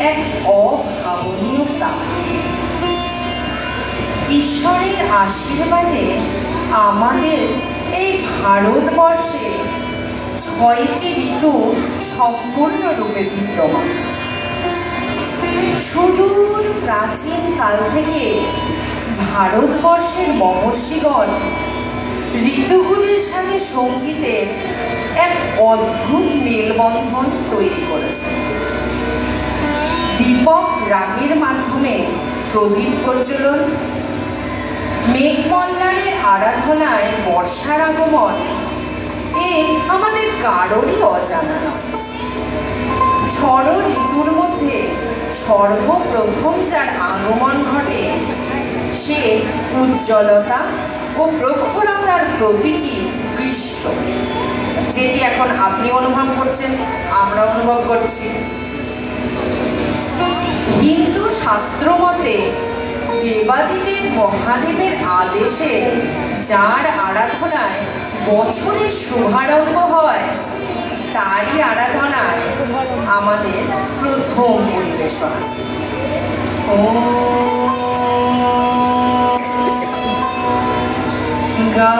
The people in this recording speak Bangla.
এক অভাবনীয় প্রাণ। ঈশ্বরের আশীর্বাদে আমাদের এই ভারতবর্ষে 6টি ঋতু সম্পূর্ণরূপে বিদ্যমান। সুদূর প্রাচীন কাল থেকে ভারতবর্ষের মহর্ষিগণ ঋতুগুলির সাথে সঙ্গীতের এক অদ্ভুত মেলবন্ধন তৈরি করেছে। দীপক রাগের মাধ্যমে প্রদীপ প্রজ্বলন, মেঘমল্লারের আরাধনায় বর্ষার আগমন, এ আমাদের কারোরই অজানা নয়। ষড় ঋতুর মধ্যে সর্বপ্রথম যার আগমন ঘটে সে উজ্জ্বলতা ও প্রখরতার প্রতীকী গ্রীষ্ম, যেটি এখন আপনি অনুভব করছেন, আমরা অনুভব করছি। হিন্দু শাস্ত্র মতে দেবাদিদেব মহাদেবের আদেশে যার আরাধনায় বছরের শুভারম্ভ হয়, তারই আরাধনায় আমাদের প্রথম পরিবেশনা। গা